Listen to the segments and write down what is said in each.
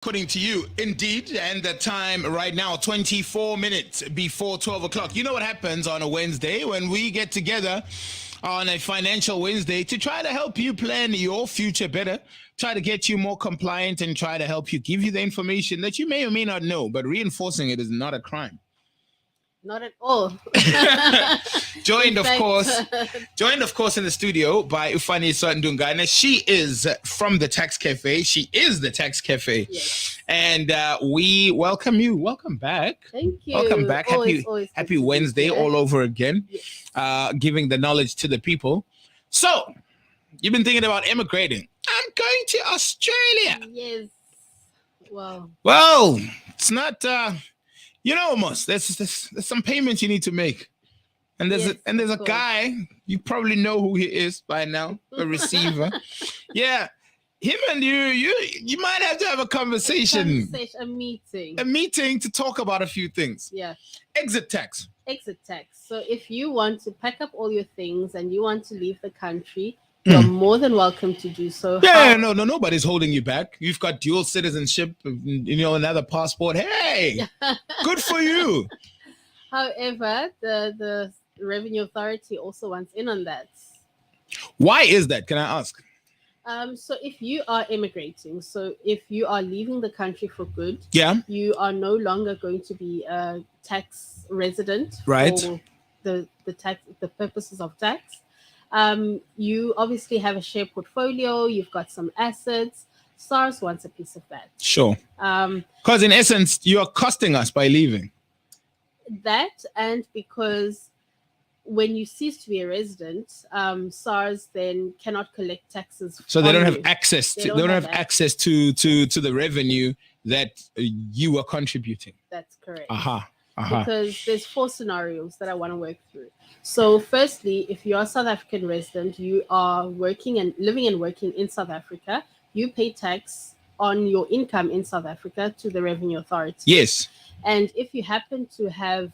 According to you, indeed, and the time right now, 24 minutes before 12 o'clock. You know what happens on a Wednesday when we get together on a financial Wednesday to try to help you plan your future better, try to get you more compliant, and try to help you give you the information that you may or may not know, but reinforcing it is not a crime. Not at all. joined, In of fact, course, joined, of course, in the studio by Faniswa Ndungane. She is from the Tax Cafe. She is the Tax Cafe. Yes. And we welcome you. Welcome back. Thank you. Welcome back. Always good Happy to be Wednesday here. all over again. Yes. Giving the knowledge to the people. So, you've been thinking about immigrating. I'm going to Australia. Yes. Wow. Well, it's not. Almost there's some payments you need to make, and there's Yes, a of course. guy, you probably know who he is by now, a receiver. Yeah, him and you might have to have a conversation, A meeting. a meeting to talk about a few things. Yeah. Exit tax. Exit tax. So if you want to pack up all your things and you want to leave the country, you're more than welcome to do so. Yeah, no, nobody's holding you back. You've got dual citizenship, another passport. Hey, good for you. However, the Revenue Authority also wants in on that. Why is that? Can I ask? So if you are immigrating, so if you are leaving the country for good, Yeah. you are no longer going to be a tax resident Right. for the purposes of tax. You obviously have a share portfolio, you've got some assets. SARS wants a piece of that. Sure. Um, Because in essence, you are costing us by leaving. that and because when you cease to be a resident, SARS then cannot collect taxes. So they on don't have you. access They to don't they don't have have access to the revenue that you are contributing. That's correct. Because there's 4 scenarios that I want to work through. So firstly, if you're a South African resident, you are living and working in South Africa, you pay tax on your income in South Africa to the Revenue Authority. Yes. And if you happen to have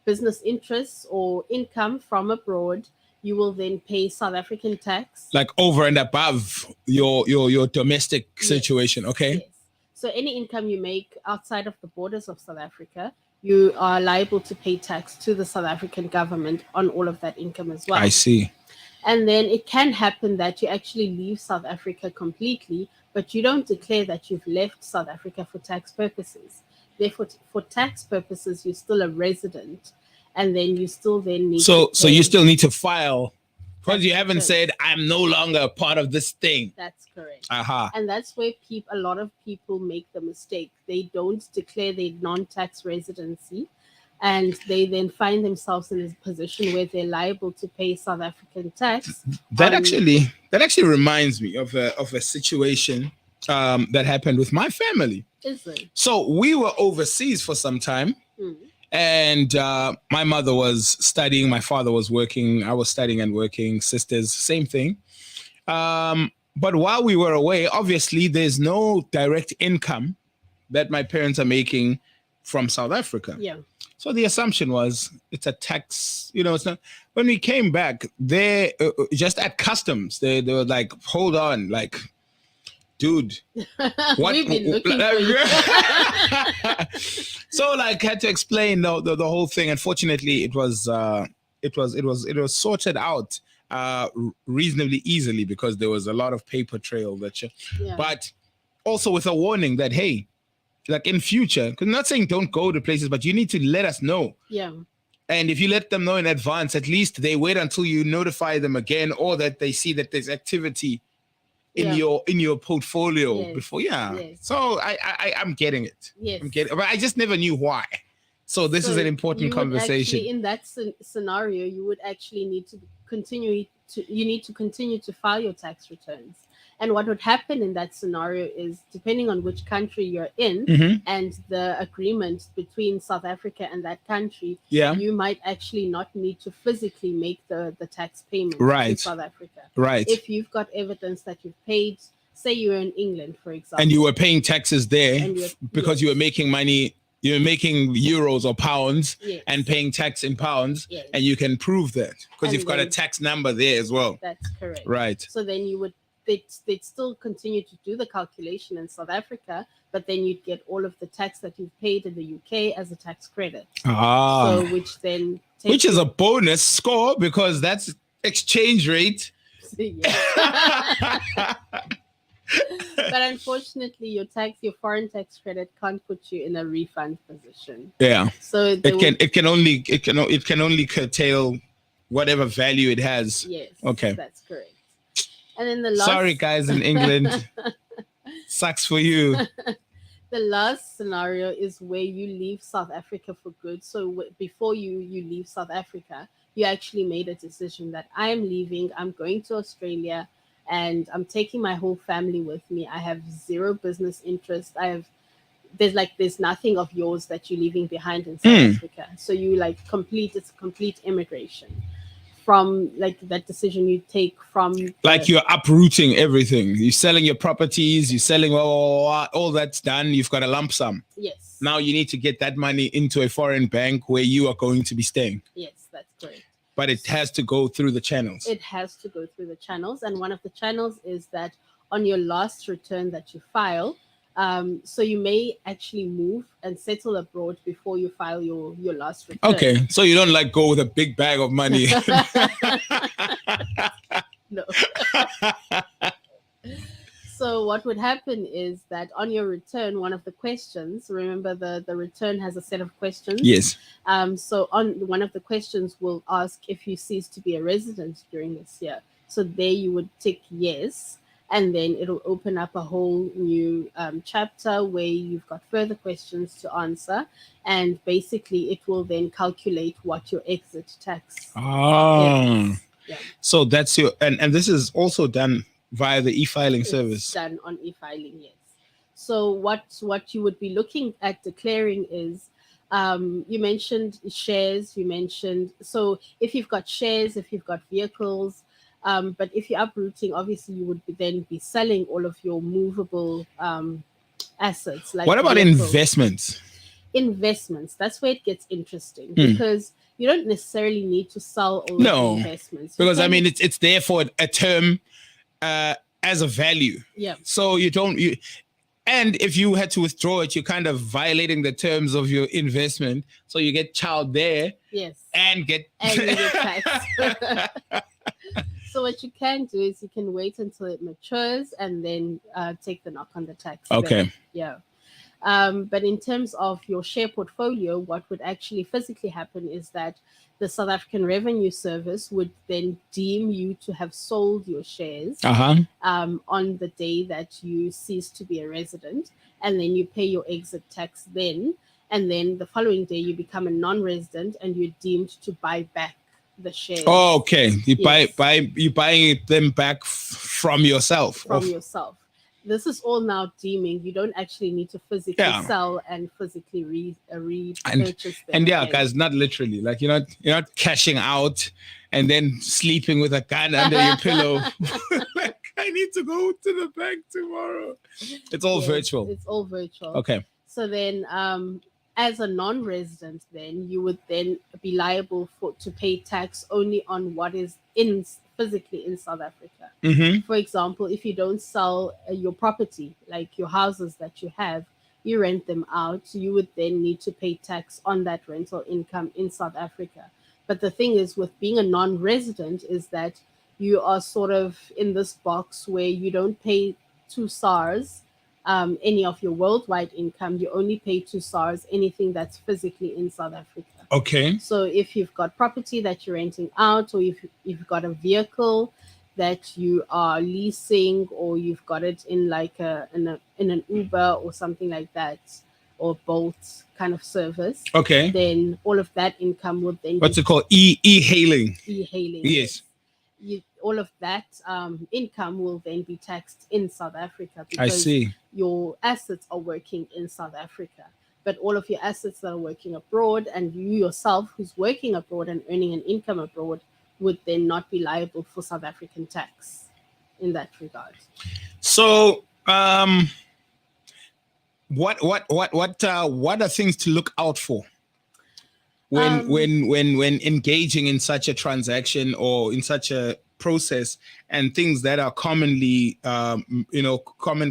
business interests or income from abroad, you will then pay South African tax. Like over and above your domestic situation, okay? Yes. So any income you make outside of the borders of South Africa, you are liable to pay tax to the South African government on all of that income as well. I see. And then it can happen that you actually leave South Africa completely, but you don't declare that you've left South Africa for tax purposes. Therefore, for tax purposes, you're still a resident, and then you still then need So to pay. you still need to file because you haven't That's said I'm no longer a part of this thing. That's correct. And that's where a lot of people make the mistake. They don't declare their non-tax residency, and they then find themselves in a position where they're liable to pay South African tax. That actually reminds me of a situation that happened with my family. Is it? So we were overseas for some time. And my mother was studying, my father was working, I was studying and working, sisters, same thing. But while we were away, obviously there's no direct income that my parents are making from South Africa. Yeah. So the assumption was it's a tax, it's not. When we came back, they just at customs, they were like, hold on, like, dude, what? We've been looking for you. So like had to explain the whole thing. Unfortunately, it was sorted out reasonably easily because there was a lot of paper trail but also with a warning that, hey, like in future, because I'm not saying don't go to places, but you need to let us know. Yeah. And if you let them know in advance, at least they wait until you notify them again, or that they see that there's activity in your portfolio before. Yes. So I'm getting it. Yes. But I just never knew why. So this is an important conversation. Actually, in that scenario, you would actually need to continue to file your tax returns. And what would happen in that scenario is, depending on which country you're in and the agreement between South Africa and that country, you might actually not need to physically make the tax payment in South Africa. Right. If you've got evidence that you've paid, say you're in England, for example. And you were paying taxes there because you were making money, you're making euros or pounds and paying tax in pounds, and you can prove that because you've got a tax number there as well. That's correct. Right. So then you would they'd still continue to do the calculation in South Africa, but then you'd get all of the tax that you've paid in the UK as a tax credit. So which then which is a bonus score because that's exchange rate. But unfortunately, your foreign tax credit can't put you in a refund position. Yeah. So it can only curtail whatever value it has. Yes. Okay. That's correct. And then the last. Sorry, guys in England. Sucks for you. The last scenario is where you leave South Africa for good. So before you leave South Africa, you actually made a decision that I am leaving. I'm going to Australia. And I'm taking my whole family with me. I have zero business interest. There's nothing of yours that you're leaving behind in South Africa. So you it's complete immigration from that decision you take from. You're uprooting everything. You're selling your properties. You're selling all that's done. You've got a lump sum. Yes. Now you need to get that money into a foreign bank where you are going to be staying. Yes, that's correct. But it has to go through the channels. It has to go through the channels. And one of the channels is that on your last return that you file, so you may actually move and settle abroad before you file your last return. Okay. So you don't go with a big bag of money. No. So what would happen is that on your return, one of the questions, remember the return has a set of questions. Yes. So on one of the questions will ask if you cease to be a resident during this year. So there you would tick yes, and then it'll open up a whole new chapter where you've got further questions to answer, and basically it will then calculate what your exit tax is. Yeah. So that's and this is also done via the e-filing service. Done on e-filing, yes. So what you would be looking at declaring is, you mentioned shares, so if you've got shares, if you've got vehicles, but if you're uprooting, obviously you would then be selling all of your movable assets. What about investments? Investments, that's where it gets interesting because you don't necessarily need to sell all of the investments. Because it's there for a term. As a value. Yeah. So and if you had to withdraw it, you're kind of violating the terms of your investment. So you get child there. Yes. And you get tax. So what you can do is you can wait until it matures and then take the knock on the tax. Okay. There. Yeah. But in terms of your share portfolio, what would actually physically happen is that the South African Revenue Service would then deem you to have sold your shares on the day that you cease to be a resident, and then you pay your exit tax then, and then the following day you become a non-resident and you're deemed to buy back the shares. Oh, okay. You buying them back from yourself. From yourself. This is all now deeming. You don't actually need to physically sell and physically repurchase them. And guys, not literally. You're not cashing out and then sleeping with a gun under your pillow. I need to go to the bank tomorrow. It's all virtual. It's all virtual. Okay. So then, as a non-resident, then you would then be liable to pay tax only on what is physically in South Africa. Mm-hmm. For example, if you don't sell your property, like your houses that you have, you rent them out, you would then need to pay tax on that rental income in South Africa. But the thing is, with being a non-resident, is that you are sort of in this box where you don't pay to SARS any of your worldwide income. You only pay to SARS anything that's physically in South Africa. Okay. So if you've got property that you're renting out, or if you've got a vehicle that you are leasing, or you've got it in in an Uber or something like that, or Bolt kind of service, okay, then all of that income would then what's it called? E-hailing. E-hailing. Yes. All of that income will then be taxed in South Africa because I see. Your assets are working in South Africa. But all of your assets that are working abroad, and you yourself who's working abroad and earning an income abroad, would then not be liable for South African tax in that regard. So, what are things to look out for when engaging in such a transaction or in such a process and things that are commonly,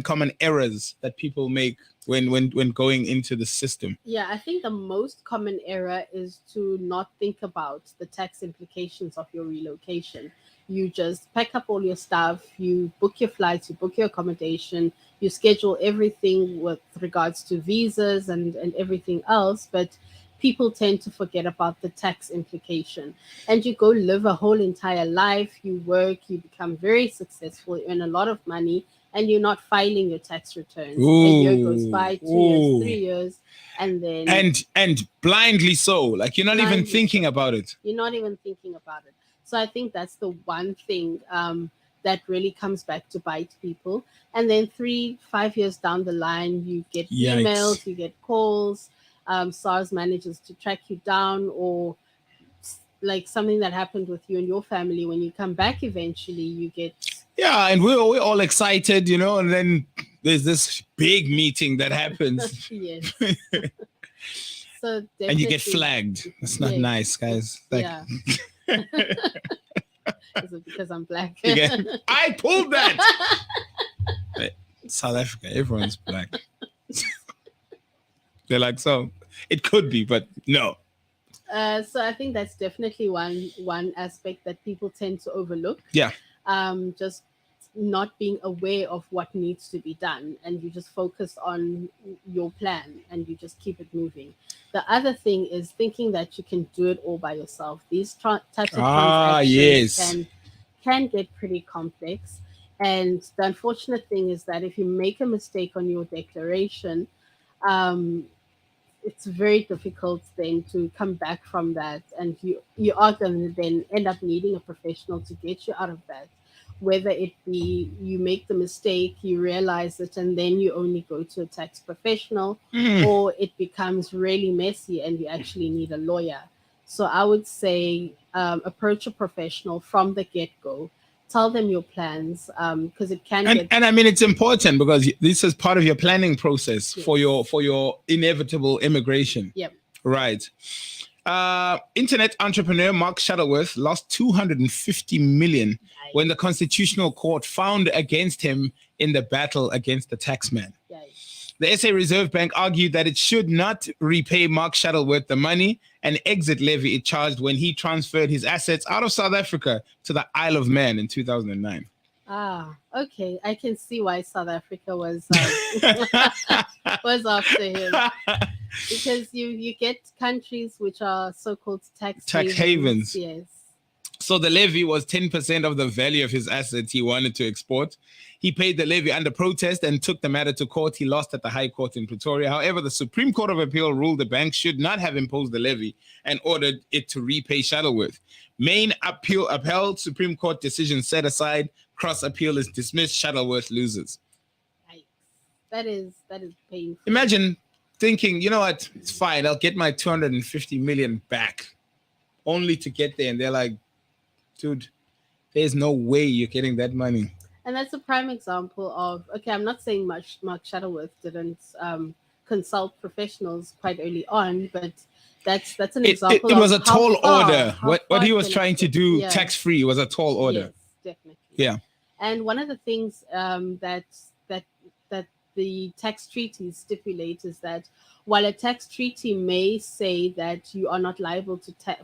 common errors that people make when going into the system? Yeah, I think the most common error is to not think about the tax implications of your relocation. You just pack up all your stuff, you book your flights, you book your accommodation, you schedule everything with regards to visas and everything else, but people tend to forget about the tax implication. And you go live a whole entire life, you work, you become very successful, you earn a lot of money, and you're not filing your tax returns. A year goes by, 2 years, 3 years, and then And blindly so, like you're not even blindly thinking so. about it. You're not even thinking about it. So I think that's the one thing that really comes back to bite people. And then 3, 5 years down the line, you get Yikes. emails, you get calls. SARS manages to track you down, or like something that happened with you and your family. When you come back, eventually you get Yeah, and we're all excited, and then there's this big meeting that happens. yes. So definitely, And you get flagged. That's not Yes. nice, guys. Like, Yeah. Is it because I'm black? I pulled that. South Africa, everyone's black. They're like, so it could be, but no. So I think that's definitely one aspect that people tend to overlook. Yeah. Just not being aware of what needs to be done, and you just focus on your plan and you just keep it moving. The other thing is thinking that you can do it all by yourself. These types of transactions yes. can get pretty complex. And the unfortunate thing is that if you make a mistake on your declaration, it's very difficult then to come back from that, and you are going to then end up needing a professional to get you out of that, whether it be you make the mistake, you realize it, and then you only go to a tax professional, or it becomes really messy and you actually need a lawyer. So I would say approach a professional from the get-go. Tell them your plans, because it can get. And I mean, it's important because this is part of your planning process Yes. for your inevitable immigration. Yep. Right. Internet entrepreneur Mark Shuttleworth lost 250 million when the Constitutional Court found against him in the battle against the taxman. Yikes. The SA Reserve Bank argued that it should not repay Mark Shuttleworth the money and exit levy it charged when he transferred his assets out of South Africa to the Isle of Man in 2009. Ah, okay. I can see why South Africa was was after him, because you get countries which are so-called tax havens. Yes. So the levy was 10% of the value of his assets he wanted to export. He paid the levy under protest and took the matter to court. He lost at the High Court in Pretoria. However, the Supreme Court of Appeal ruled the bank should not have imposed the levy and ordered it to repay Shuttleworth. Main appeal upheld, Supreme Court decision set aside, cross appeal is dismissed, Shuttleworth loses. Yikes. That is painful. Imagine thinking, you know what, it's fine, I'll get my 250 million back, only to get there and they're like, dude, there's no way you're getting that money. And that's a prime example of, okay, I'm not saying Mark Shuttleworth didn't consult professionals quite early on, but that's an example. It was a tall far, order. What he was trying to do tax-free was a tall order. Yes, definitely. Yeah. And one of the things that the tax treaties stipulate is that while a tax treaty may say that you are not liable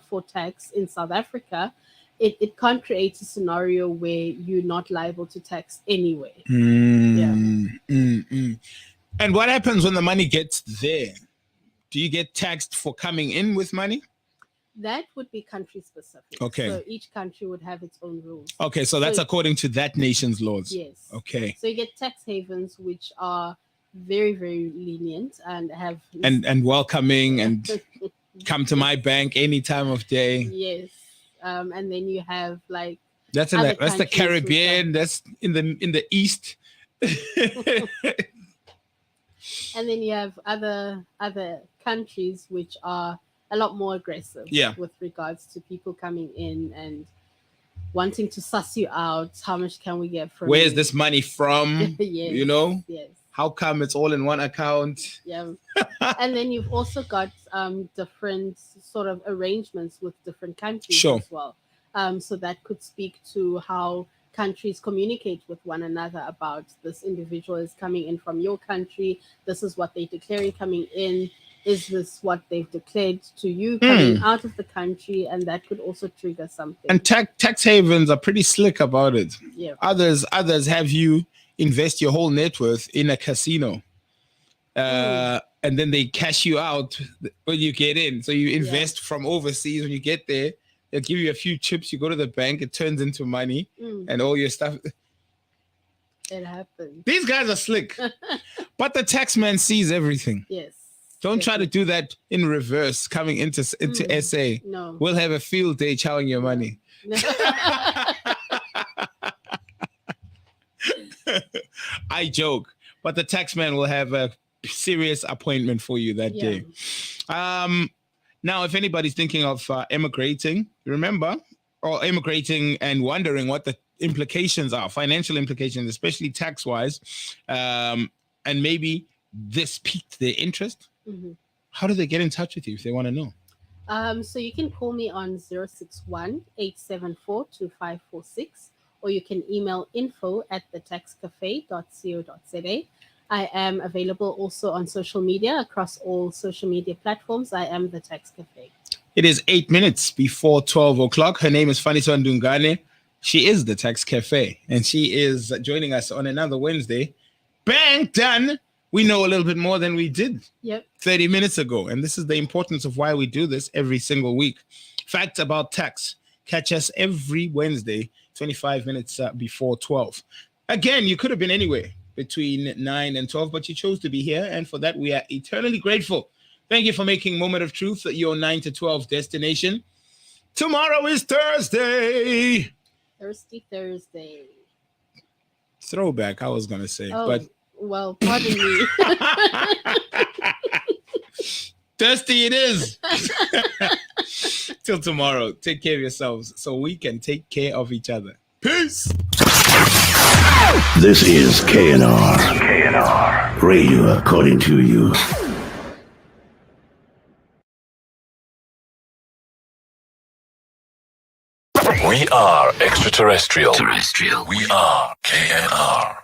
for tax in South Africa, it can't create a scenario where you're not liable to tax anyway. And what happens when the money gets there? Do you get taxed for coming in with money? That would be country specific. Okay. So each country would have its own rules. Okay, so that's according to that nation's laws. Yes. Okay. So you get tax havens which are very, very lenient and have and welcoming and come to my bank any time of day. Yes. And then you have like that's the Caribbean. That's in the East. And then you have other countries which are a lot more aggressive with regards to people coming in and wanting to suss you out. How much can we get from Where's you? this money from? Yes, you know? Yes. How come it's all in one account? Yeah. And then you've also got different sort of arrangements with different countries as well. So that could speak to how countries communicate with one another about this individual is coming in from your country. This is what they're declaring coming in. Is this what they've declared to you coming out of the country? And that could also trigger something. And tax havens are pretty slick about it. Yeah. Others have you invest your whole net worth in a casino. And then they cash you out when you get in. So you invest from overseas. When you get there, they'll give you a few chips. You go to the bank, it turns into money, and all your stuff. It happens. These guys are slick. But the tax man sees everything. Yes. Don't try to do that in reverse coming into SA. No. We'll have a field day chowing your money. I joke, but the tax man will have a serious appointment for you that day. Now, if anybody's thinking of emigrating, remember, or emigrating and wondering what the implications are, financial implications, especially tax-wise, and maybe this piqued their interest, how do they get in touch with you if they want to know? So you can call me on 061-874-2546, or you can email info@thetaxcafe.co.za. I am available also on social media, across all social media platforms. I am the Tax Cafe. It is 8 minutes before 12 o'clock. Her name is Faniswa Ndungane. She is the Tax Cafe, and she is joining us on another Wednesday. Bang, done. We know a little bit more than we did 30 minutes ago. And this is the importance of why we do this every single week. Facts about tax. Catch us every Wednesday, 25 minutes before 12. Again, you could have been anywhere between 9 and 12, but you chose to be here. And for that, we are eternally grateful. Thank you for making Moment of Truth your 9 to 12 destination. Tomorrow is Thursday. Thirsty Thursday. Throwback, I was going to say. But well, pardon me. Thirsty it is. Till tomorrow. Take care of yourselves so we can take care of each other. Peace. This is KNR. Radio according to you. We are extraterrestrial. We are KNR.